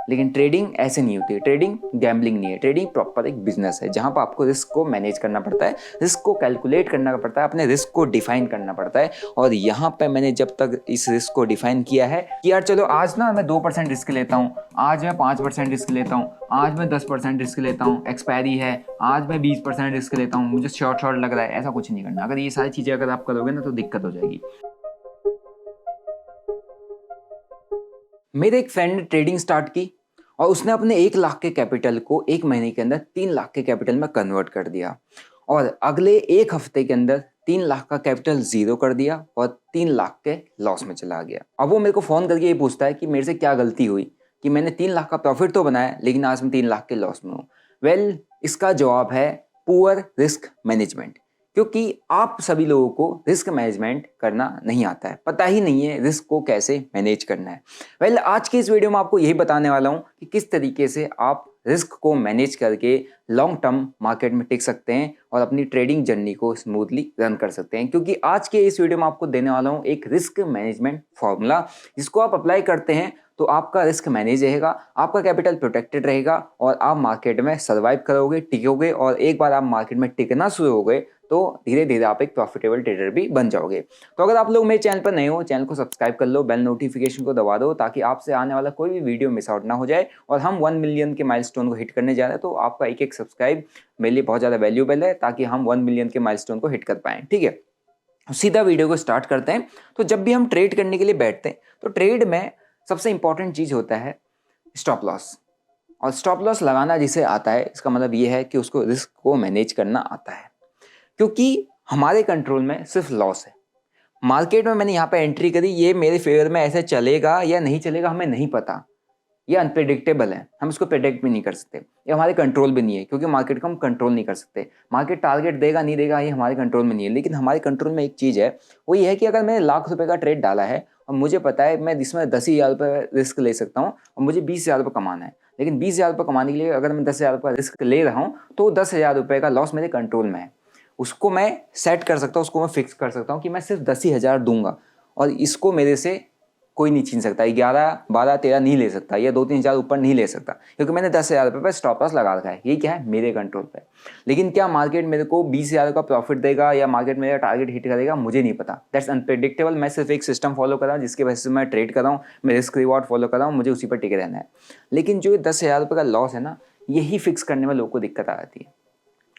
लेकिन ट्रेडिंग ऐसे नहीं होती है। ट्रेडिंग गैम्बलिंग नहीं है, ट्रेडिंग प्रॉपर एक बिजनेस है जहां पर आपको रिस्क को मैनेज करना पड़ता है, रिस्क को कैलकुलेट करना पड़ता है, अपने रिस्क को डिफाइन करना पड़ता है। और यहाँ पे मैंने जब तक इस रिस्क को डिफाइन किया है कि यार चलो आज ना मैं 2% रिस्क लेता हूँ, आज मैं 5% रिस्क लेता हूँ, आज मैं 10% रिस्क लेता हूँ, एक्सपायरी है, आज मैं 20% रिस्क लेता हूँ, मुझे शॉर्ट लग रहा है, ऐसा कुछ नहीं करना। अगर ये सारी चीज़ें अगर आप करोगे ना तो दिक्कत हो जाएगी। मेरे एक फ्रेंड ने ट्रेडिंग स्टार्ट की और उसने अपने 1 लाख के कैपिटल को 1 महीने के अंदर 3 लाख के कैपिटल में कन्वर्ट कर दिया और अगले 1 हफ्ते के अंदर 3 लाख का कैपिटल जीरो कर दिया और 3 लाख के लॉस में चला गया। अब वो मेरे को फोन करके ये पूछता है कि मेरे से क्या गलती हुई कि मैंने 3 लाख का प्रॉफिट तो बनाया लेकिन आज मैं 3 लाख के लॉस में हूँ। वेल, इसका जवाब है पुअर रिस्क मैनेजमेंट। क्योंकि आप सभी लोगों को रिस्क मैनेजमेंट करना नहीं आता है, पता ही नहीं है रिस्क को कैसे मैनेज करना है। वेल, आज की इस वीडियो में आपको यही बताने वाला हूं कि किस तरीके से आप रिस्क को मैनेज करके लॉन्ग टर्म मार्केट में टिक सकते हैं और अपनी ट्रेडिंग जर्नी को स्मूथली रन कर सकते हैं। क्योंकि आज के इस वीडियो में आपको देने वाला हूं एक रिस्क मैनेजमेंट फॉर्मूला, जिसको आप अप्लाई करते हैं तो आपका रिस्क मैनेज रहेगा, आपका कैपिटल प्रोटेक्टेड रहेगा और आप मार्केट में सर्वाइव करोगे, टिकोगे। और एक बार आप मार्केट में टिकना शुरू हो गए तो धीरे धीरे आप एक प्रॉफिटेबल ट्रेडर भी बन जाओगे। तो अगर आप लोग मेरे चैनल पर नए हो, चैनल को सब्सक्राइब कर लो, बेल नोटिफिकेशन को दबा दो ताकि आपसे आने वाला कोई भी वीडियो मिस आउट ना हो जाए। और हम 1 मिलियन के माइलस्टोन को हिट करने जा रहे हैं, तो आपका एक एक सब्सक्राइब मेरे लिए बहुत ज़्यादा वैल्यूएबल है ताकि हम 1 मिलियन के माइलस्टोन को हिट कर पाएँ। ठीक है, सीधा वीडियो को स्टार्ट करते हैं। तो जब भी हम ट्रेड करने के लिए बैठते हैं तो ट्रेड में सबसे इंपॉर्टेंट चीज़ होता है स्टॉप लॉस। और स्टॉप लॉस लगाना जिसे आता है, इसका मतलब ये है कि उसको रिस्क को मैनेज करना आता है। क्योंकि हमारे कंट्रोल में सिर्फ लॉस है। मार्केट में मैंने यहाँ पे एंट्री करी, ये मेरे फेवर में ऐसे चलेगा या नहीं चलेगा हमें नहीं पता, ये अनप्रेडिक्टेबल है, हम इसको प्रेडिक्ट भी नहीं कर सकते, ये हमारे कंट्रोल भी नहीं है। क्योंकि मार्केट को हम कंट्रोल नहीं कर सकते, मार्केट टारगेट देगा नहीं देगा ये हमारे कंट्रोल में नहीं है। लेकिन हमारे कंट्रोल में एक चीज़ है, वो ये है कि अगर मैंने ₹1,00,000 का ट्रेड डाला है और मुझे पता है मैं इसमें 10,000 रुपये रिस्क ले सकता हूँ और मुझे 20,000 रुपये कमाना है, लेकिन 20,000 रुपये कमाने के लिए अगर मैं 10,000 रुपये रिस्क ले रहा हूँ तो 10,000 रुपये का लॉस मेरे कंट्रोल में है। उसको मैं सेट कर सकता हूँ, उसको मैं फिक्स कर सकता हूँ कि मैं सिर्फ 10,000 दूंगा और इसको मेरे से कोई नहीं छीन सकता, 11, 12, 13 नहीं ले सकता या 2-3 हज़ार ऊपर नहीं ले सकता, क्योंकि मैंने 10,000 रुपये पर स्टॉप लॉस लगा रखा है। ये क्या है, मेरे कंट्रोल पे। लेकिन क्या मार्केट मेरे को 20,000 का प्रॉफिट देगा या मार्केट मेरा टारगेट हिट करेगा, मुझे नहीं पता। That's unpredictable. मैं सिर्फ एक सिस्टम फॉलो कर रहा हूँ जिसके वजह से मैं ट्रेड कर रहा हूँ, मैं रिस्क रिवॉर्ड फॉलो कर रहा हूँ, मुझे उसी पर टिके रहना है। लेकिन जो 10,000 रुपये का लॉस है ना, यही फिक्स करने में लोगों को दिक्कत आती है।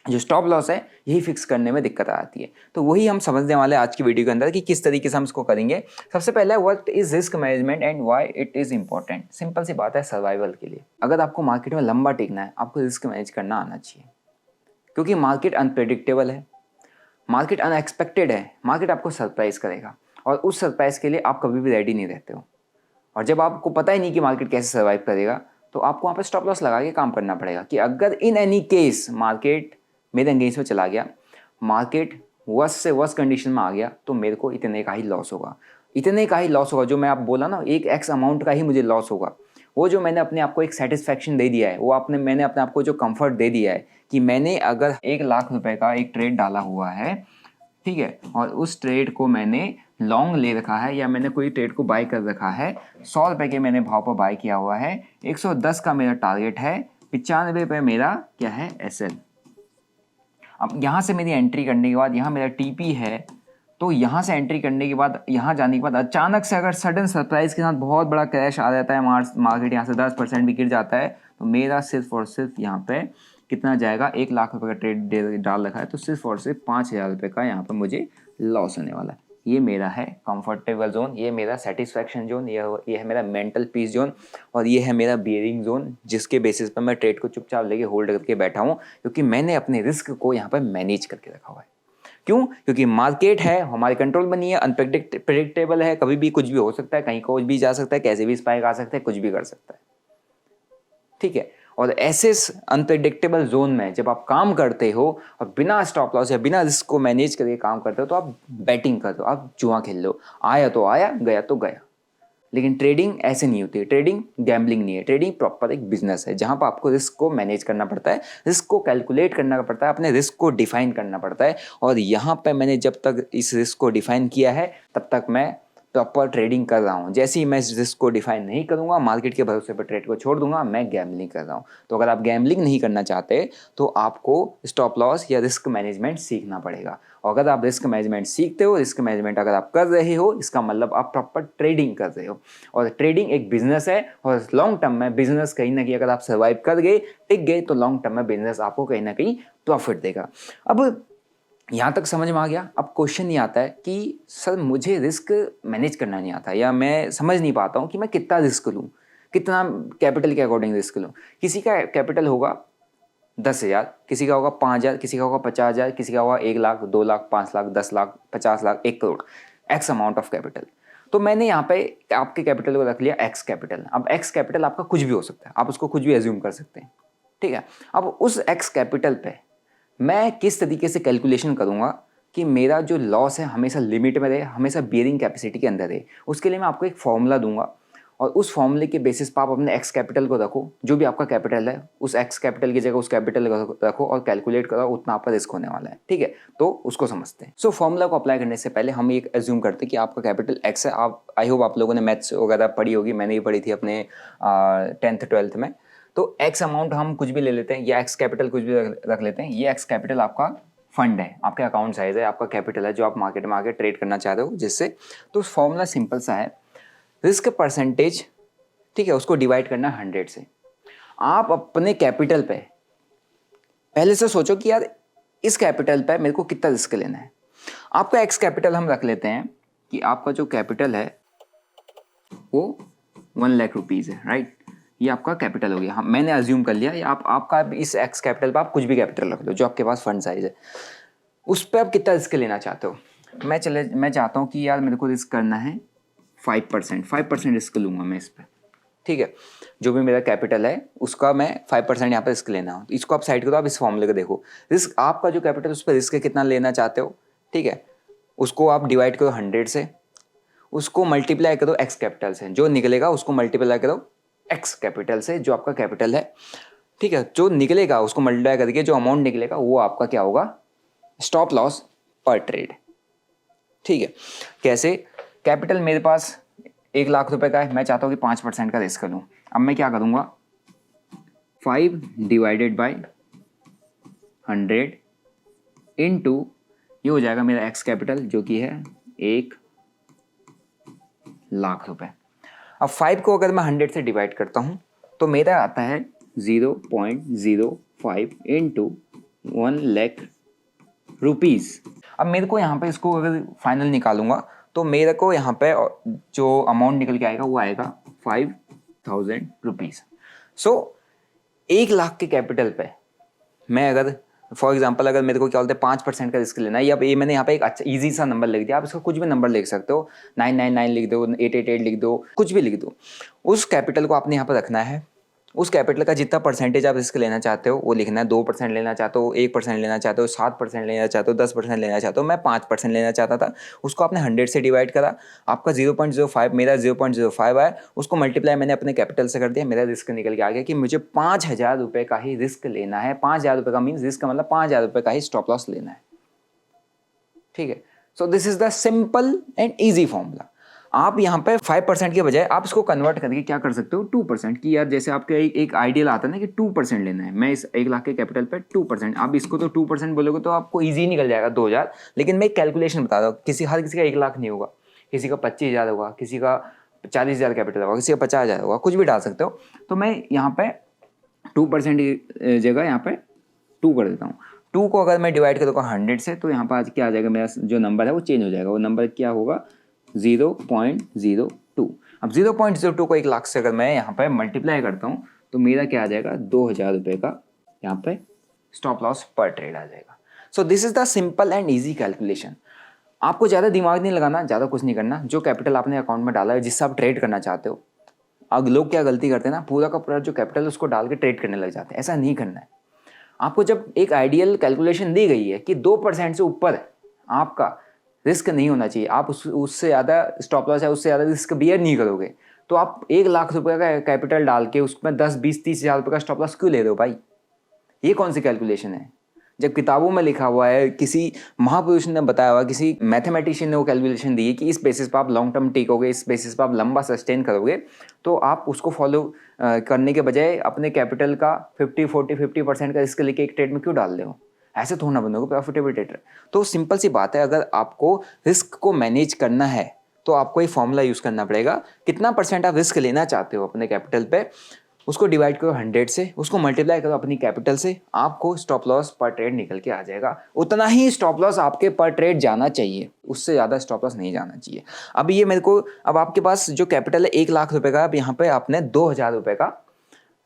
जो स्टॉप लॉस है यही फिक्स करने में दिक्कत आती है। तो वही हम समझने वाले हैं आज की वीडियो के अंदर कि किस तरीके से हम इसको करेंगे। सबसे पहले what is risk management and why it is important. Simple सी बात है, सर्वाइवल के लिए अगर आपको मार्केट में लंबा टिकना है, आपको रिस्क मैनेज करना आना चाहिए। क्योंकि मार्केट अनप्रेडिक्टेबल है, मार्केट अनएक्सपेक्टेड है, मार्केट आपको सरप्राइज करेगा और उस सरप्राइज के लिए आप कभी भी रेडी नहीं रहते हो। और जब आपको पता ही नहीं कि मार्केट कैसे सर्वाइव करेगा तो आपको वहाँ पे स्टॉप लॉस लगा के काम करना पड़ेगा कि अगर इन एनी केस मार्केट मेरे अंगेंस्ट में चला गया, मार्केट वर्स्ट से वर्स्ट कंडीशन में आ गया, तो मेरे को इतने का ही लॉस होगा। इतने का ही लॉस होगा, जो मैं आप बोला ना, एक एक्स अमाउंट का ही मुझे लॉस होगा। वो जो मैंने अपने आप को एक सेटिस्फैक्शन दे दिया है, वो मैंने अपने आप को जो कंफर्ट दे दिया है कि मैंने अगर 1 लाख रुपए का एक ट्रेड डाला हुआ है, ठीक है, और उस ट्रेड को मैंने लॉन्ग ले रखा है या मैंने कोई ट्रेड को बाय कर रखा है, 100 रुपये के मैंने भाव पर बाय किया हुआ है, 110 का मेरा टारगेट है, 95 पे मेरा क्या है, एसएल। अब यहाँ से मेरी एंट्री करने के बाद यहाँ मेरा टीपी है, तो यहाँ से एंट्री करने के बाद यहाँ जाने के बाद अचानक से अगर सडन सरप्राइज के साथ बहुत बड़ा क्रैश आ जाता है, मार्केट यहाँ से 10% भी गिर जाता है, तो मेरा सिर्फ और सिर्फ यहाँ पे कितना जाएगा, 1 लाख रुपए का ट्रेड डाल रखा है, तो सिर्फ और सिर्फ 5,000 रुपये का यहाँ पर मुझे लॉस होने वाला है। ये मेरा है कंफर्टेबल जोन, ये मेरा सेटिस्फैक्शन जोन, ये है मेरा मेंटल पीस जोन और ये है मेरा बियरिंग जोन, जिसके बेसिस पर मैं ट्रेड को चुपचाप लेके होल्ड करके बैठा हूँ, क्योंकि मैंने अपने रिस्क को यहाँ पर मैनेज करके रखा हुआ है। क्यों? क्योंकि मार्केट है हमारे कंट्रोल में नहीं है, अनप्रेडिक्टेबल है, कभी भी कुछ भी हो सकता है, कहीं कुछ भी जा सकता है, कैसे भी स्पाइक आ सकता है, कुछ भी कर सकता है। ठीक है, और ऐसे अनप्रेडिक्टेबल जोन में जब आप काम करते हो और बिना स्टॉप लॉस या बिना रिस्क को मैनेज करके काम करते हो, तो आप बैटिंग कर दो, आप जुआ खेल लो, आया तो आया, गया तो गया। लेकिन ट्रेडिंग ऐसे नहीं होती है, ट्रेडिंग गैम्बलिंग नहीं है, ट्रेडिंग प्रॉपर एक बिजनेस है जहां पर आपको रिस्क को मैनेज करना पड़ता है, रिस्क को कैलकुलेट करना पड़ता है, अपने रिस्क को डिफाइन करना पड़ता है। और यहाँ पे मैंने जब तक इस रिस्क को डिफाइन किया है तब तक मैं प्रॉपर ट्रेडिंग कर रहा हूँ। जैसे ही मैं इस रिस्क को डिफाइन नहीं करूँगा, मार्केट के भरोसे पर ट्रेड को छोड़ दूंगा, मैं गैम्बलिंग कर रहा हूँ। तो अगर आप गैम्बलिंग नहीं करना चाहते तो आपको स्टॉप लॉस या रिस्क मैनेजमेंट सीखना पड़ेगा। और अगर आप रिस्क मैनेजमेंट सीखते हो, रिस्क मैनेजमेंट अगर आप कर रहे हो, इसका मतलब आप प्रॉपर ट्रेडिंग कर रहे हो। और ट्रेडिंग एक बिजनेस है, और लॉन्ग टर्म में बिजनेस कहीं ना कहीं अगर आप सर्वाइव कर गए, टिक गए, तो लॉन्ग टर्म में बिजनेस आपको कहीं ना कहीं प्रॉफिट देगा। अब यहाँ तक समझ में आ गया। अब क्वेश्चन ये आता है कि सर मुझे रिस्क मैनेज करना नहीं आता, या मैं समझ नहीं पाता हूँ कि मैं कितना रिस्क लूँ, कितना कैपिटल के अकॉर्डिंग रिस्क लूँ। किसी का कैपिटल होगा 10,000, किसी का होगा 5,000, किसी का होगा 50,000, किसी का होगा 1 lakh, 2 lakh, 5 lakh, 10 lakh, 50 lakh, 1 crore, x amount of capital. तो मैंने यहाँ पे आपके कैपिटल को रख लिया एक्स कैपिटल। अब एक्स कैपिटल आपका कुछ भी हो सकता है, आप उसको कुछ भी एज्यूम कर सकते हैं, ठीक है। अब उस एक्स कैपिटल पे मैं किस तरीके से कैलकुलेशन करूँगा कि मेरा जो लॉस है हमेशा लिमिट में रहे, हमेशा बियरिंग कैपेसिटी के अंदर रहे। उसके लिए मैं आपको एक फॉर्मूला दूंगा, और उस फॉर्मूले के बेसिस पर आप अपने एक्स कैपिटल को रखो, जो भी आपका कैपिटल है उस एक्स कैपिटल की जगह उस कैपिटल रखो और कैलकुलेट करो, उतना आपका रिस्क होने वाला है, ठीक है। तो उसको समझते हैं। सो फॉर्मूला को अप्लाई करने से पहले हम एक एज्यूम करते हैं कि आपका कैपिटल एक्स है। आप आई होप आप लोगों ने मैथ्स वगैरह पढ़ी होगी, मैंने भी पढ़ी थी अपने 10th 12th में। तो एक्स अमाउंट हम कुछ भी ले लेते हैं, या एक्स कैपिटल कुछ भी रख लेते हैं। ये एक्स कैपिटल आपका फंड है, आपके अकाउंट साइज है, आपका कैपिटल है जो आप मार्केट में आके ट्रेड करना चाह रहे हो जिससे। तो फॉर्मूला सिंपल सा है, रिस्क परसेंटेज, ठीक है, उसको डिवाइड करना 100 से। आप अपने कैपिटल पे पहले से सोचो कि यार इस कैपिटल पे मेरे को कितना रिस्क लेना है। आपका एक्स कैपिटल हम रख लेते हैं कि आपका जो कैपिटल है वो 1 लाख रुपीज़ है, राइट। ये आपका कैपिटल हो गया। हम मैंने अज्यूम कर लिया, या आपका इस एक्स कैपिटल पर आप कुछ भी कैपिटल रख लो जो आपके पास फंड साइज है, उस पर आप कितना रिस्क लेना चाहते हो। मैं चाहता हूँ कि यार मेरे को रिस्क करना है 5% रिस्क लूँगा मैं इस पर, ठीक है। जो भी मेरा कैपिटल है उसका मैं 5% यहाँ पर रिस्क लेना हो। इसको आप साइड करो, आप इस फॉर्मूले को देखो, रिस्क आपका जो कैपिटल उस पर रिस्क कितना लेना चाहते हो, ठीक है। उसको आप डिवाइड करो 100 से, उसको मल्टीप्लाई करो एक्स कैपिटल से, जो निकलेगा उसको मल्टीप्लाई करो एक्स कैपिटल से जो आपका कैपिटल है, ठीक है। जो निकलेगा उसको मल्टीप्लाई करके जो अमाउंट निकलेगा वो आपका क्या होगा, स्टॉप लॉस पर ट्रेड, ठीक है। कैसे, कैपिटल मेरे पास 1 लाख रुपए का है, मैं चाहता हूँ कि 5% का रिस्क लूँ। अब मैं क्या करूँगा, 5 डिवाइडेड बाई 100 इंटू ये हो जाएगा मेरा एक्स कैपिटल जो कि है 1 लाख रुपए। अब 5 को अगर मैं 100 से डिवाइड करता हूँ तो मेरा आता है 0.05 इंटू 1 लाख रुपीज़। अब मेरे को यहाँ पे इसको अगर फाइनल निकालूंगा तो मेरे को यहाँ पे जो अमाउंट निकल के आएगा वो आएगा 5,000 रुपीज़। सो 1 लाख के कैपिटल पे मैं अगर फॉर एग्जांपल अगर मेरे को क्या बोलते हैं 5% का रिस्क लेना है, या ये मैंने यहाँ पे एक अच्छा इजी सा नंबर लिख दिया, आप इसको कुछ भी नंबर लिख सकते हो, 999 लिख दो, 888 लिख दो, कुछ भी लिख दो। उस कैपिटल को आपने यहाँ पर रखना है, उस कैपिटल का जितना परसेंटेज आप रिस्क लेना चाहते हो वो लिखना है। 2% लेना चाहते हो, 1% लेना चाहते हो, 7% लेना चाहते हो, 10% लेना चाहते हो। मैं 5% लेना चाहता था, उसको आपने 100 से डिवाइड करा, आपका 0.05, मेरा 0.05 आया, उसको मल्टीप्लाई मैंने अपने कैपिटल से कर दिया, मेरा रिस्क निकल के आ गया कि मुझे 5,000 रुपये का ही रिस्क लेना है। 5,000 रुपये का मीन्स रिस्क का मतलब 5,000 रुपये का ही स्टॉप लॉस लेना है, ठीक है। So this is the simple and easy formula. आप यहाँ पे 5% के बजाय आप इसको कन्वर्ट करके क्या कर सकते हो 2%, की यार जैसे आपके एक आइडियल आता है ना कि 2% लेना है, मैं इस 1 लाख के कैपिटल पे 2%, आप इसको तो 2% बोलोगे तो आपको इजी निकल जाएगा 2,000। लेकिन मैं एक कैलकुलेशन बता रहा हूँ, हर किसी का 1 लाख नहीं होगा, किसी का 25,000 होगा, किसी का 40,000 कैपिटल होगा, किसी का 50,000 होगा, कुछ भी डाल सकते हो। तो मैं यहाँ पे 2% जगह यहाँ पे 2 कर देता हूँ। 2 को अगर मैं डिवाइड करूँगा 100 से तो यहाँ पर आज क्या आ जाएगा, मेरा जो नंबर है वो चेंज हो जाएगा। वो नंबर क्या होगा 0.02। अब 0.02 को 1 लाख से अगर मैं यहाँ पे मल्टीप्लाई करता हूँ तो मेरा क्या आ जाएगा 2,000 रुपये का यहाँ पे स्टॉप लॉस पर ट्रेड आ जाएगा। So this is the simple and easy calculation. आपको ज़्यादा दिमाग नहीं लगाना, ज़्यादा कुछ नहीं करना। जो कैपिटल आपने अकाउंट में डाला है जिससे आप ट्रेड करना चाहते हो, अब लोग क्या गलती करते हैं ना, पूरा का पूरा जो कैपिटल उसको डाल के ट्रेड करने लग जाते हैं। ऐसा नहीं करना है। आपको जब एक आइडियल कैलकुलेशन दी गई है कि 2% से ऊपर आपका रिस्क नहीं होना चाहिए, आप उससे ज़्यादा स्टॉप लॉस है उससे ज़्यादा रिस्क बियर नहीं करोगे, तो आप 1 लाख रुपए का कैपिटल डाल के उसमें 10, 20, 30 हज़ार रुपये का स्टॉप लॉस क्यों ले रहे हो भाई? ये कौन सी कैलकुलेशन है? जब किताबों में लिखा हुआ है, किसी महापुरुष ने बताया हुआ, किसी मैथमेटिशियन ने वो कैलकुलेशन दी है कि इस बेसिस पर आप लॉन्ग टर्म टिकोगे, इस बेसिस पर आप लंबा सस्टेन करोगे, तो आप उसको फॉलो करने के बजाय अपने कैपिटल का 50% का रिस्क लेके एक ट्रेड में क्यों डाल रहे हो? ऐसे थोड़ा ना बनोगे प्रॉफिटेबल ट्रेडर। तो सिंपल सी बात है, अगर आपको रिस्क को मैनेज करना है तो आपको एक फॉर्मूला यूज़ करना पड़ेगा। कितना % आप रिस्क लेना चाहते हो अपने कैपिटल पे, उसको डिवाइड करो 100 से, उसको मल्टीप्लाई करो अपनी कैपिटल से, आपको स्टॉप लॉस पर ट्रेड निकल के आ जाएगा। उतना ही स्टॉप लॉस आपके पर ट्रेड जाना चाहिए, उससे ज़्यादा स्टॉप लॉस नहीं जाना चाहिए। अब ये मेरे को, अब आपके पास जो कैपिटल है 1 लाख रुपए का, अब यहाँ पे आपने 2000 रुपये का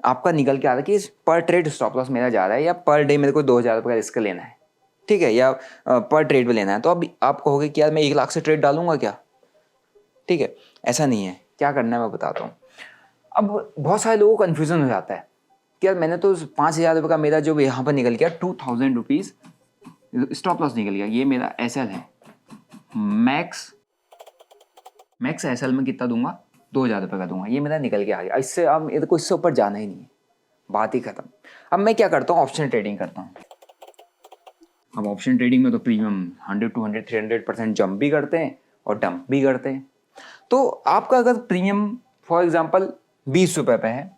आपका निकल के आ रहा है कि पर ट्रेड स्टॉप लॉस मेरा जा रहा है, या पर डे मेरे को 2000 रुपये का रिस्क लेना है, ठीक है, या पर ट्रेड में लेना है। तो अब आप कहोगे कि यार मैं 1 लाख से ट्रेड डालूंगा क्या? ठीक है, ऐसा नहीं है। क्या करना है मैं बताता हूँ। अब बहुत सारे लोगों को कन्फ्यूज़न हो जाता है कि यार मैंने तो 5000 रुपये का मेरा जो यहाँ पर निकल गया 2000 रुपीज़ स्टॉप लॉस निकल गया, ये मेरा एसएल है, मैक्स एसएल में कितना दूंगा? 2000 रुपये का दूंगा, ये मेरा निकल के आ गया। इससे अब मेरे को इससे ऊपर जाना ही नहीं है, बात ही खत्म। अब मैं क्या करता हूँ, ऑप्शन ट्रेडिंग करता हूँ। अब ऑप्शन ट्रेडिंग में तो प्रीमियम 100, 200, 300% जंप भी करते हैं और डंप भी करते हैं। तो आपका अगर प्रीमियम फॉर एग्जांपल 20 रुपये पे है,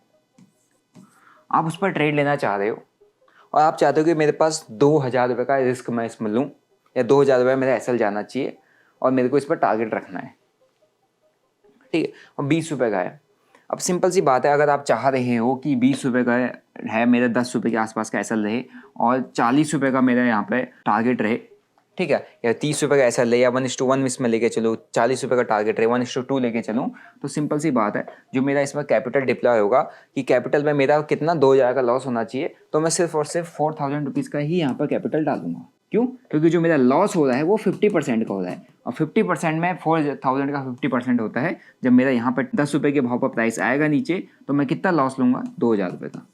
आप उस पर ट्रेड लेना चाह रहे हो और आप चाहते हो कि मेरे पास 2000 रुपये का रिस्क मैं इसमें लूँ, या 2000 रुपये मेरा एसएल जाना चाहिए और मेरे को इस पर टारगेट रखना है, ठीक है, और 20 रुपये का है। अब सिंपल सी बात है, अगर आप चाह रहे हो कि 20 रुपये का है, मेरा 10 रुपये के आसपास का एसएल रहे और 40 रुपये का मेरा यहाँ पे टारगेट रहे, ठीक है, या 30 रुपये का एसएल ले, या 1:1 इसमें लेके चलो, 40 रुपये का टारगेट रहे, 1:2 लेके चलूँ, तो सिंपल सी बात है, जो मेरा इसमें कैपिटल डिप्लॉय होगा कि कैपिटल में मेरा कितना 2000 का लॉस होना चाहिए, तो मैं सिर्फ और सिर्फ 4000 रुपीज़ का ही यहाँ पर कैपिटल डालूंगा। क्यों? क्योंकि जो मेरा लॉस हो रहा है वो 50% का हो रहा है, और 50% में 4000 का 50% होता है। जब मेरा यहाँ पर 10 रुपये के भाव पर प्राइस आएगा नीचे, तो मैं कितना लॉस लूँगा? 2000 रुपये का,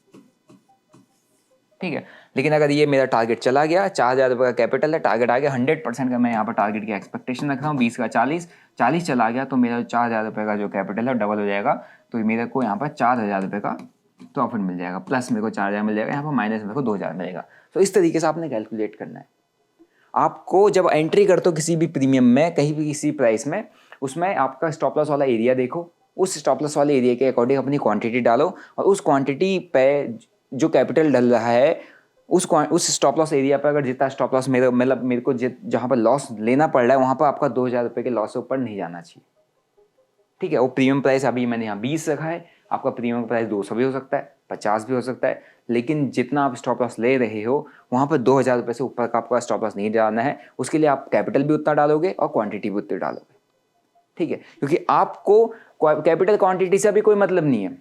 ठीक है। लेकिन अगर ये मेरा टारगेट चला गया, 4000 रुपये का कैपिटल है, टारगेट आ गया 100% का, मैं यहाँ पर टारगेट की एक्सपेक्टेशन रख रहा हूँ, 20 का 40 चला गया, तो मेरा 4000 रुपये का जो कैपिटल है डबल हो जाएगा। तो मेरे को यहाँ पर 4000 रुपये का प्रॉफिट मिल जाएगा, प्लस मेरे को 4000 मिल जाएगा, यहाँ पर माइनस मेरे को 2000 मिलेगा। तो इस तरीके से आपने कैलकुलेट करना है। आपको जब एंट्री करते हो किसी भी प्रीमियम में, कहीं भी किसी प्राइस में, उसमें आपका स्टॉप लॉस वाला एरिया देखो, उस स्टॉप लॉस वाले एरिया के अकॉर्डिंग अपनी क्वांटिटी डालो, और उस क्वांटिटी पे जो कैपिटल डल रहा है उस स्टॉप लॉस एरिया पर अगर जितना स्टॉप लॉस मेरे को जहाँ पर लॉस लेना पड़ रहा है, वहाँ पर आपका 2000 रुपये के लॉस से ऊपर नहीं जाना चाहिए, ठीक है। वो प्रीमियम प्राइस अभी मैंने यहाँ 20 रखा है, आपका प्रीमियम प्राइस 200 भी हो सकता है, 50 भी हो सकता है, लेकिन जितना आप स्टॉप लॉस ले रहे हो वहाँ पर 2000 रुपये से ऊपर का आपका स्टॉप लॉस नहीं डालना है। उसके लिए आप कैपिटल भी उतना डालोगे और क्वांटिटी भी उतनी डालोगे, ठीक है, क्योंकि आपको कैपिटल क्वांटिटी से अभी कोई मतलब नहीं है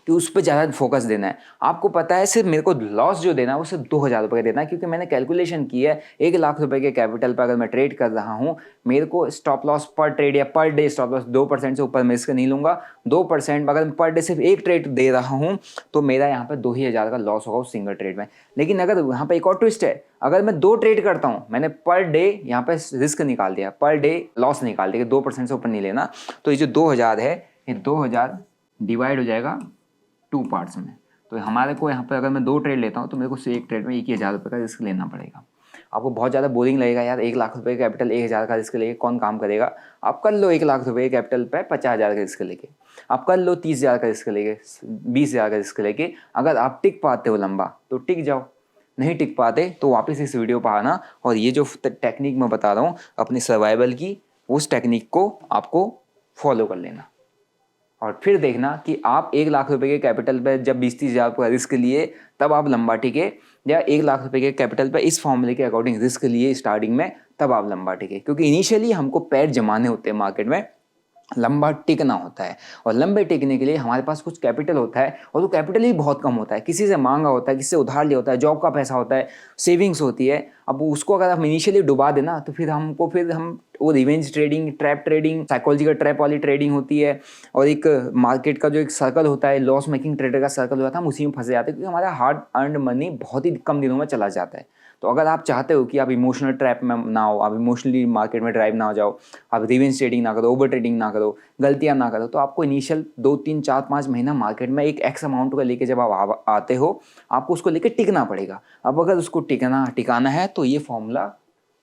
कि उस पर ज़्यादा फोकस देना है। आपको पता है सिर्फ मेरे को लॉस जो देना है वो सिर्फ 2000 रुपये देना है, क्योंकि मैंने कैलकुलेशन की है 1 लाख रुपए के कैपिटल पर अगर मैं ट्रेड कर रहा हूँ, मेरे को स्टॉप लॉस पर ट्रेड या पर डे स्टॉप लॉस 2% से ऊपर मैं इसका नहीं लूँगा। 2% अगर मैं पर डे सिर्फ एक ट्रेड दे रहा हूँ तो मेरा यहाँ पर 2000 का लॉस होगा उस सिंगल ट्रेड में। लेकिन अगर यहाँ पर एक और ट्विस्ट है, अगर मैं 2 ट्रेड करता हूँ, मैंने पर डे यहाँ पर रिस्क निकाल दिया, पर डे लॉस निकाल दिया, 2% से ऊपर नहीं लेना, तो ये जो 2000 है, ये 2000 डिवाइड हो जाएगा 2 पार्ट्स में। तो हमारे को यहाँ पर अगर मैं 2 ट्रेड लेता हूँ तो मेरे को एक ट्रेड में 1000 रुपये का रिस्क लेना पड़ेगा। आपको बहुत ज़्यादा बोरिंग लगेगा, यार 1 लाख रुपये कैपिटल 1000 का रिस्क लेके कौन काम करेगा। आप कर लो 1 लाख रुपये कैपिटल पे 50,000 का रिस्क लेके, आप कर लो 30,000 का रिस्क लेके, 20,000 का रिस्क लेके। अगर आप टिक पाते हो लंबा तो टिक जाओ, नहीं टिक पाते तो वापस इस वीडियो पर आना, और ये जो टेक्निक मैं बता रहा हूँ अपनी सर्वाइवल की, उस टेक्निक को आपको फॉलो कर लेना, और फिर देखना कि आप 1 लाख रुपए के कैपिटल पर जब 20-30 हज़ार का रिस्क लिए तब आप लंबा टिके, या 1 लाख रुपए के कैपिटल पर इस फॉर्मूले के अकॉर्डिंग रिस्क लिए स्टार्टिंग में तब आप लंबा टिके। क्योंकि इनिशियली हमको पैर जमाने होते हैं मार्केट में, लंबा टिकना होता है, और लंबे टिकने के लिए हमारे पास कुछ कैपिटल होता है, और वो कैपिटल ही बहुत कम होता है, किसी से मांगा होता है, किसी से उधार लिया होता है, जॉब का पैसा होता है, सेविंग्स होती है। अब उसको अगर हम इनिशियली डुबा देना तो फिर हम वो revenge trading, trap trading, psychological trap वाली ट्रेडिंग होती है, और एक मार्केट का जो एक सर्कल होता है, लॉस मेकिंग ट्रेडर का सर्कल होता है, हम उसी में फंसे जाते हैं, क्योंकि हमारा हार्ड अर्नड मनी बहुत ही कम दिनों में चला जाता है। तो अगर आप चाहते हो कि आप इमोशनल ट्रैप में ना हो, आप इमोशनली मार्केट में ड्राइव ना हो जाओ, आप रिवेंज ट्रेडिंग ना करो, ओवर ट्रेडिंग ना करो, गलतियां ना करो, तो आपको इनिशियल 2 3 4 5 महीना मार्केट में एक एक्स अमाउंट को लेके जब आप आते हो, आपको उसको लेके टिकना पड़ेगा। अब अगर उसको टिकाना है तो ये फॉर्मूला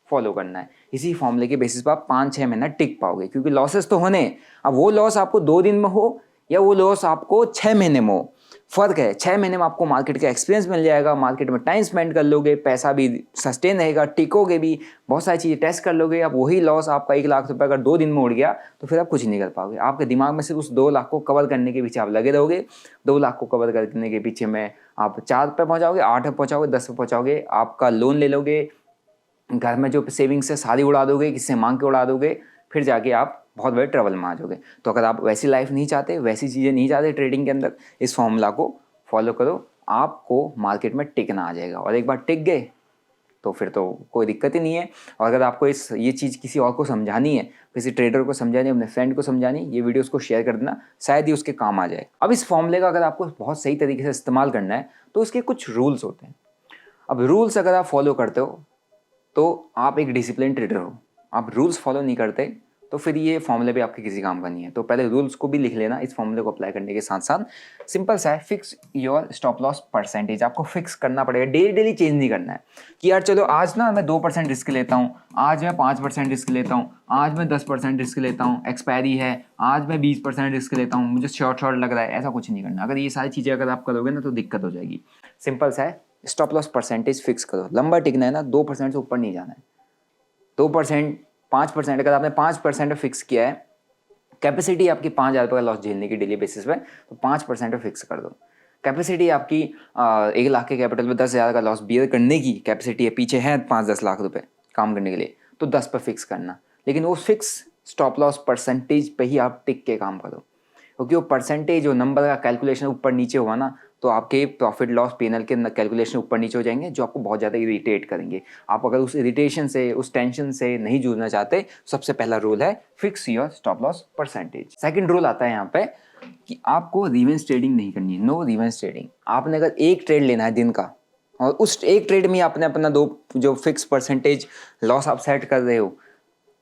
फॉलो करना है। इसी फॉर्मूले के बेसिस पर आप 5 6 महीना टिक पाओगे, क्योंकि लॉसेस तो होने, अब वो लॉस आपको 2 दिन में हो या वो लॉस आपको 6 महीने में हो, फर्क है। 6 महीने में आपको मार्केट का एक्सपीरियंस मिल जाएगा, मार्केट में टाइम स्पेंड कर लोगे, पैसा भी सस्टेन रहेगा, टिकोगे भी, बहुत सारी चीज़ें टेस्ट कर लोगे। अब वही लॉस आपका 1 लाख रुपए अगर 2 दिन में उड़ गया तो फिर आप कुछ नहीं कर पाओगे। आपके दिमाग में सिर्फ उस 2 लाख को कवर करने के पीछे आप लगे रहोगे। 2 लाख को कवर करने के पीछे में आप 4 पे पहुंचाओगे, 8 पे पहुंचाओगे, 10 पे पहुंचाओगे, आपका लोन ले लोगे, घर में जो सेविंग्स है सारी उड़ा दोगे, किससे मांग के उड़ा दोगे, फिर जाके आप बहुत बड़े ट्रबल में आ जाओगे। तो अगर आप वैसी लाइफ नहीं चाहते, वैसी चीज़ें नहीं चाहते ट्रेडिंग के अंदर, इस फॉर्मूला को फॉलो करो, आपको मार्केट में टिकना आ जाएगा। और एक बार टिक गए तो फिर तो कोई दिक्कत ही नहीं है। और अगर आपको ये चीज़ किसी और को समझानी है, किसी ट्रेडर को समझानी है, अपने फ्रेंड को समझानी, ये वीडियो उसको शेयर कर देना, शायद ही उसके काम आ जाए। अब इस फॉर्मूले का अगर आपको बहुत सही तरीके से इस्तेमाल करना है तो इसके कुछ रूल्स होते हैं। अब रूल्स अगर आप फॉलो करते हो तो आप एक डिसिप्लिन ट्रेडर हो। आप रूल्स फॉलो नहीं करते तो फिर ये फॉर्मूले भी आपके किसी काम का नहीं है। तो पहले रूल्स को भी लिख लेना इस फॉर्मूले को अप्लाई करने के साथ साथ। सिंपल सा है, fix your stop loss percentage. आपको फिक्स करना पड़ेगा, डेली डेली चेंज नहीं करना है कि यार चलो आज ना मैं 2% रिस्क लेता हूँ, आज मैं 5% रिस्क लेता हूँ, आज मैं 10% रिस्क लेता हूँ, एक्सपायरी है, आज मैं 20% रिस्क लेता हूँ, मुझे शॉर्ट लग रहा है। ऐसा कुछ नहीं करना। अगर ये सारी चीज़ें अगर आप करोगे ना तो दिक्कत हो जाएगी। सिंपल सा है, स्टॉप लॉस परसेंटेज फिक्स करो। लंबा टिकना है ना, 2% से ऊपर नहीं जाना है। 2%, 5%, अगर आपने 5% फिक्स किया है, कैपेसिटी आपकी 5,000 का लॉस झेलने की डेली बेसिस पे, तो 5% फिक्स कर दो। कैपेसिटी आपकी 1 लाख के कैपिटल में 10,000 का लॉस बियर करने की कैपेसिटी है, पीछे है 5-10 लाख रुपए काम करने के लिए, तो 10 पे फिक्स करना। लेकिन वो फिक्स स्टॉप लॉस परसेंटेज पे ही आप टिक के काम करो, क्योंकि वो परसेंटेज, जो नंबर का कैलकुलेशन ऊपर नीचे हुआ ना, तो आपके प्रॉफिट लॉस पीएनएल के कैलकुलेशन ऊपर नीचे हो जाएंगे, जो आपको बहुत ज़्यादा इरिटेट करेंगे। आप अगर उस इरिटेशन से, उस टेंशन से नहीं जूझना चाहते, सबसे पहला रूल है fix your stop loss percentage. Second rule आता है यहाँ पे कि आपको रिवेंज ट्रेडिंग नहीं करनी है। No revenge trading. आपने अगर एक ट्रेड लेना है दिन का, और उस एक ट्रेड में आपने अपना जो फिक्स परसेंटेज लॉस आप सेट कर रहे हो,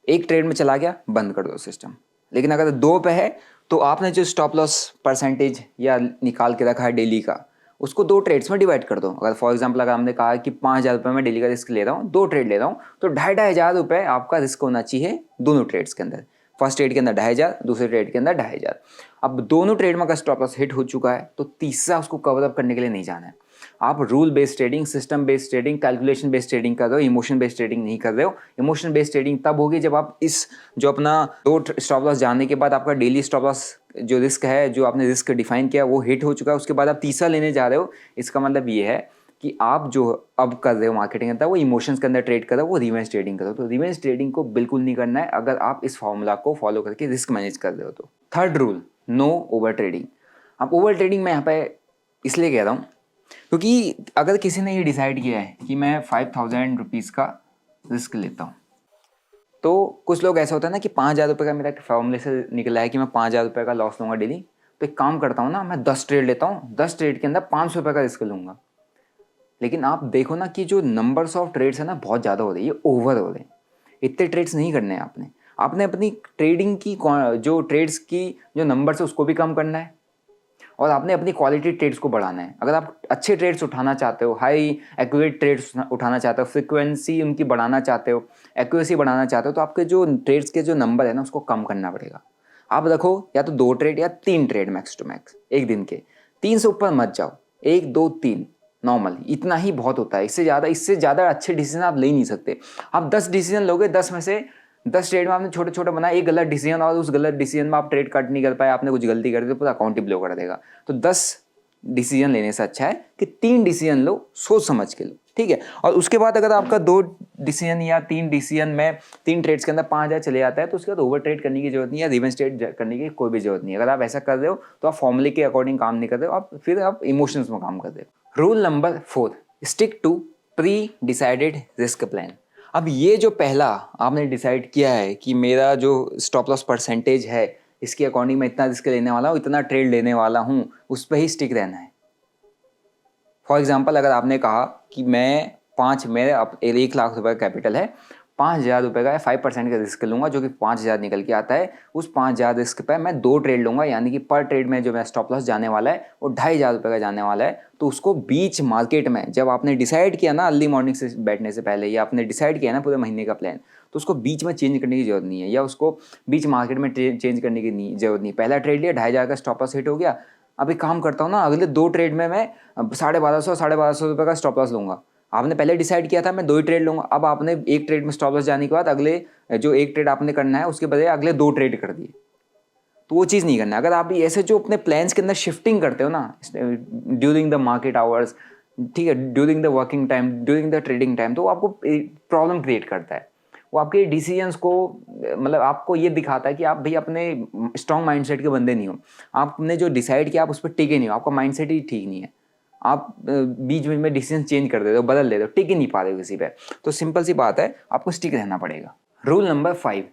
एक ट्रेड में चला गया, बंद कर दो सिस्टम। लेकिन अगर 2 पे है तो आपने जो स्टॉप लॉस परसेंटेज या निकाल के रखा है डेली का, उसको 2 ट्रेड्स में डिवाइड कर दो। अगर फॉर एग्जांपल अगर हमने कहा कि 5,000 रुपये में डेली का रिस्क ले रहा हूँ, 2 ट्रेड ले रहा हूँ, तो 2,500 रुपये आपका रिस्क होना चाहिए दोनों ट्रेड्स के अंदर। फर्स्ट ट्रेड के अंदर 2,500, दूसरे ट्रेड के अंदर 2,500। अब दोनों ट्रेड में अगर स्टॉप लॉस हिट हो चुका है तो तीसरा उसको कवर अप करने के लिए नहीं जाना है। आप rule based trading, system based trading, calculation based trading कर रहे हो, इमोशन बेस्ड ट्रेडिंग नहीं कर रहे हो। इमोशन बेस्ड ट्रेडिंग तब होगी जब आप इस जो अपना 2 स्टॉप लॉस जानने के बाद आपका डेली स्टॉप लॉस जो रिस्क है, जो आपने रिस्क डिफाइन किया, वो हिट हो चुका है, उसके बाद आप तीसरा लेने जा रहे हो। इसका मतलब ये है कि आप जो अब कर रहे हो मार्केटिंग अंदर, वो इमोशंस के अंदर ट्रेड करो, वो रिवेंज ट्रेडिंग करो। तो रिवेंज ट्रेडिंग को बिल्कुल नहीं करना है अगर आप इस फॉर्मूला को फॉलो करके रिस्क मैनेज कर रहे हो तो। Third rule, no over trading. अब ओवर ट्रेडिंग मैं यहाँ पे इसलिए कह रहा हूँ क्योंकि अगर किसी ने ये डिसाइड किया है कि मैं 5,000 रुपीज़ का रिस्क लेता हूँ, तो कुछ लोग ऐसा होता है ना कि 5,000 रुपये का मेरा फॉर्मूले से निकला है कि मैं 5,000 रुपये का लॉस लूँगा डेली, तो एक काम करता हूँ ना, मैं 10 ट्रेड लेता हूँ, 10 ट्रेड के अंदर 500 रुपये का रिस्क लूँगा। लेकिन आप देखो ना कि जो नंबर्स ऑफ ट्रेड्स है ना, बहुत ज़्यादा हो रहे हैं, ये ओवर हो रहे हैं। इतने ट्रेड्स नहीं करने हैं आपने। आपने अपनी ट्रेडिंग की जो ट्रेड्स की जो नंबर्स है उसको भी कम करना है, और आपने अपनी क्वालिटी ट्रेड्स को बढ़ाना है। अगर आप अच्छे ट्रेड्स उठाना चाहते हो, हाई एक्यूरेट ट्रेड्स उठाना चाहते हो, फ्रीक्वेंसी उनकी बढ़ाना चाहते हो, एक्यूरेसी बढ़ाना चाहते हो, तो आपके जो ट्रेड्स के जो नंबर है ना, उसको कम करना पड़ेगा। आप रखो या तो 2 ट्रेड या 3 ट्रेड मैक्स टू मैक्स एक दिन के। 3 से ऊपर मत जाओ, 1 2 3 नॉर्मल, इतना ही बहुत होता है। इससे ज़्यादा अच्छे डिसीजन आप ले नहीं सकते। आप 10 डिसीजन लोगे, 10 में से 10 ट्रेड में आपने छोटे छोटे बनाया, एक गलत डिसीजन, और उस गलत डिसीजन में आप ट्रेड कट नहीं कर पाए, आपने कुछ गलती कर दी, तो पूरा अकाउंट ही ब्लो कर देगा। तो 10 डिसीजन लेने से अच्छा है कि 3 डिसीजन लो, सोच समझ के लो, ठीक है। और उसके बाद अगर आपका 2 डिसीजन या 3 डिसीजन में 3 ट्रेड्स के अंदर 5,000 चले जाता है, तो उसके बाद ओवर ट्रेड करने की जरूरत नहीं है, रिवेंज ट्रेड करने की कोई भी जरूरत नहीं है। अगर आप ऐसा कर रहे हो तो आप फॉर्मूले के अकॉर्डिंग काम नहीं कर रहे हो, फिर आप इमोशंस में काम कर रहे हो। Rule number 4, stick to pre decided risk plan. अब ये जो पहला आपने डिसाइड किया है कि मेरा जो स्टॉप लॉस परसेंटेज है इसके अकॉर्डिंग मैं इतना रिस्क लेने वाला हूँ, इतना ट्रेड लेने वाला हूँ, उस पर ही स्टिक रहना है। फॉर एग्जाम्पल अगर आपने कहा कि मैं मेरे 1 लाख रुपए का कैपिटल है, 5,000 रुपये का 5% का रिस्क लूंगा जो कि 5,000 निकल के आता है। उस 5,000 रिस्क पे मैं 2 ट्रेड लूंगा, यानी कि पर ट्रेड में जो मेरा स्टॉप लॉस जाने वाला है वो 2,500 रुपये का जाने वाला है। तो उसको बीच मार्केट में जब आपने डिसाइड किया ना अर्ली मॉर्निंग से बैठने से पहले, या आपने डिसाइड किया ना पूरे महीने का प्लान, तो उसको बीच में चेंज करने की जरूरत नहीं है, या उसको बीच मार्केट में चेंज करने की जरूरत नहीं। पहला ट्रेड लिया, 2,500 का स्टॉप लॉस हिट हो गया। अब एक काम करता हूँ ना, अगले 2 ट्रेड में मैं 1,250 रुपये का स्टॉप लॉस लूंगा। आपने पहले डिसाइड किया था मैं 2 ही ट्रेड लूंगा, अब आपने एक ट्रेड में स्टॉप लॉस जाने के बाद अगले जो एक ट्रेड आपने करना है उसके बजाय अगले 2 ट्रेड कर दिए। तो वो चीज़ नहीं करना है। अगर आप ऐसे जो अपने प्लान्स के अंदर शिफ्टिंग करते हो ना ड्यूरिंग द मार्केट आवर्स, ठीक है, during the working time, during the trading time, तो वो आपको प्रॉब्लम क्रिएट करता है। वो आपके डिसीजंस को मतलब आपको ये दिखाता है कि आप भाई अपने स्ट्रॉन्ग माइंडसेट के बंदे नहीं हो। आपने जो डिसाइड किया आप उस पर टिके नहीं हो, आपका माइंडसेट ही ठीक नहीं है। आप बीच में डिसीजन चेंज कर देते हो, बदल देते हो, टिक ही नहीं पा रहे हो किसी पे। तो सिंपल सी बात है, आपको स्टिक रहना पड़ेगा। Rule number 5,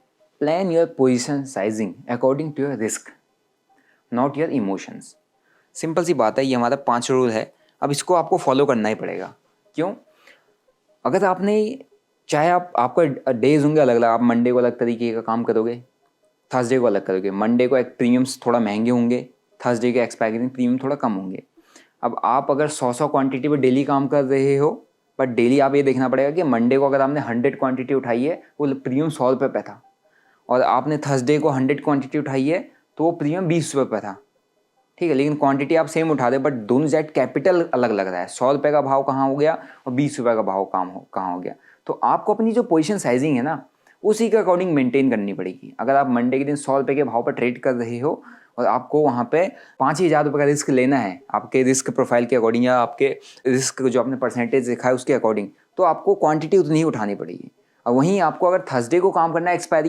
plan your position sizing according to your risk not your emotions. Simple सी बात है, ये हमारा 5 रूल है। अब इसको आपको फॉलो करना ही पड़ेगा। क्यों? अगर आपने चाहे आपका डेज होंगे अलग अलग, आप मंडे को अलग तरीके का काम करोगे, थर्सडे को अलग करोगे। मंडे को एक प्रीमियम्स थोड़ा महंगे होंगे, थर्सडे के एक्सपायरी प्रीमियम थोड़ा कम होंगे। अब आप अगर 100 क्वांटिटी पे डेली काम कर रहे हो, बट डेली आप ये देखना पड़ेगा कि मंडे को अगर आपने 100 क्वांटिटी उठाई है वो प्रीमियम 100 रुपये पे था, और आपने थर्सडे को 100 क्वांटिटी उठाई है तो वो प्रीमियम 20 रुपये पे था। ठीक है, लेकिन क्वांटिटी आप सेम उठा दे, बट दोनों साइड कैपिटल अलग लग रहा है। 100 रुपये का भाव कहाँ हो गया और 20 रुपये का भाव कहाँ हो गया। तो आपको अपनी जो पोजीशन साइजिंग है ना उसी के अकॉर्डिंग मेंटेन करनी पड़ेगी। अगर आप मंडे के दिन 100 रुपये के भाव पर ट्रेड कर रहे हो और आपको वहाँ पे 5,000 रुपये का रिस्क लेना है आपके रिस्क प्रोफाइल के अकॉर्डिंग, या आपके रिस्क जो आपने परसेंटेज देखा है उसके अकॉर्डिंग, तो आपको क्वांटिटी उतनी ही उठानी पड़ेगी। और वहीं आपको अगर थर्सडे को काम करना है एक्सपायरी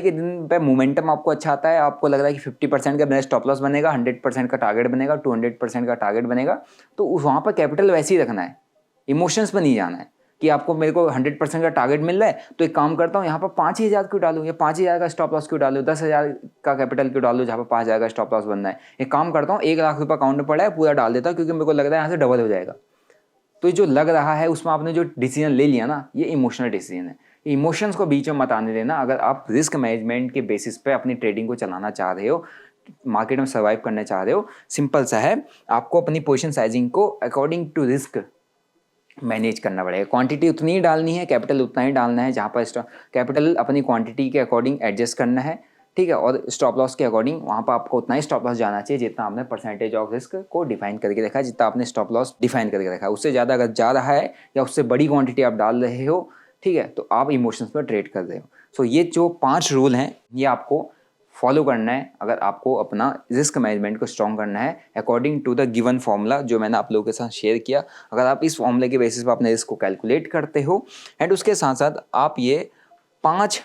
के दिन पे मोमेंटम आपको अच्छा आता है, आपको लग रहा है कि 50% का मेरा स्टॉप लॉस बनेगा, 100% का टारगेट बनेगा, 200% का टारगेट बनेगा, तो वहाँ पर कैपिटल वैसे ही रखना है, इमोशंस पर नहीं जाना है कि आपको मेरे को 100% का टारगेट मिल रहा है तो एक काम करता हूँ यहाँ पर 5,000 क्यों डालूँ, या 5,000 का स्टॉप लॉस क्यों डालूँ, 10,000 का कैपिटल क्यों डालूँ जहाँ पर 5,000 का स्टॉप लॉस बनना है। एक काम करता हूँ 1 लाख रुपये अकाउंट में पड़ा है पूरा डाल देता हूँ, क्योंकि मेरे को लग रहा है यहाँ से डबल हो जाएगा। तो जो लग रहा है उसमें आपने जो डिसीजन ले लिया ना, ये इमोशनल डिसीजन है। इमोशंस को बीच में मत आने देना। अगर आप रिस्क मैनेजमेंट के बेसिस पे अपनी ट्रेडिंग को चलाना चाह रहे हो, मार्केट में सर्वाइव करना चाह रहे हो, सिंपल सा है, आपको अपनी पोजीशन साइजिंग को अकॉर्डिंग टू रिस्क मैनेज करना पड़ेगा। क्वांटिटी उतनी ही डालनी है, कैपिटल उतना ही डालना है, जहाँ पर कैपिटल अपनी क्वांटिटी के अकॉर्डिंग एडजस्ट करना है, ठीक है, और स्टॉप लॉस के अकॉर्डिंग वहाँ पर आपको उतना ही स्टॉप लॉस जाना चाहिए जितना आपने परसेंटेज ऑफ रिस्क को डिफाइन करके रखा है, जितना आपने स्टॉप लॉस डिफाइन करके रखा है। उससे ज़्यादा अगर जा रहा है या उससे बड़ी क्वांटिटी आप डाल रहे हो, ठीक है, तो आप इमोशंस पर ट्रेड कर रहे हो। सो ये जो 5 रूल हैं ये आपको फॉलो करना है अगर आपको अपना रिस्क मैनेजमेंट को स्ट्रॉन्ग करना है according to the given formula जो मैंने आप लोगों के साथ शेयर किया। अगर आप इस फॉर्मूले के बेसिस पर अपने रिस्क को कैलकुलेट करते हो एंड उसके साथ साथ आप ये 5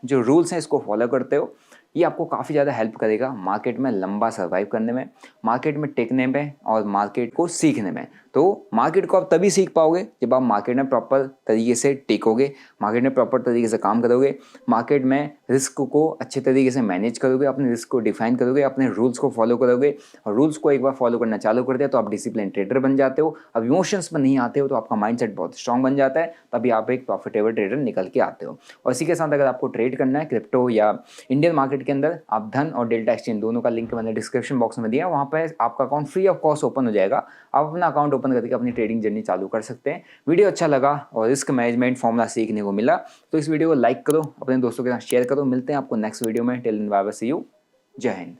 जो रूल्स हैं इसको फॉलो करते हो, ये आपको काफ़ी ज़्यादा हेल्प करेगा मार्केट में लंबा सर्वाइव करने में, मार्केट में टिकने में और मार्केट को सीखने में। तो मार्केट को आप तभी सीख पाओगे जब आप मार्केट में प्रॉपर तरीके से टिकोगे, मार्केट में प्रॉपर तरीके से काम करोगे, मार्केट में रिस्क को अच्छे तरीके से मैनेज करोगे, अपने रिस्क को डिफाइन करोगे, अपने रूल्स को फॉलो करोगे। और रूल्स को एक बार फॉलो करना चालू कर दिया तो आप डिसिप्लिन ट्रेडर बन जाते हो। अब इमोशंस पर नहीं आते हो तो आपका माइंडसेट बहुत स्ट्रांग बन जाता है, तभी आप एक प्रॉफिटेबल ट्रेडर निकल के आते हो। और इसी के साथ अगर आपको ट्रेड करना है क्रिप्टो या इंडियन मार्केट के अंदर, आप धन और डेल्टा एक्सचेंज दोनों का लिंक मैंने डिस्क्रिप्शन बॉक्स में दिया, वहाँ पर आपका account free of cost open हो जाएगा। आप अपना अकाउंट ओपन करके अपनी ट्रेडिंग जर्नी चालू कर सकते हैं। वीडियो अच्छा लगा और रिस्क मैनेजमेंट फॉर्मूला सीखने को मिला तो इस वीडियो को लाइक करो, अपने दोस्तों के साथ शेयर करो। मिलते हैं आपको नेक्स्ट वीडियो में। Till then bye bye, see you, Jai Hind.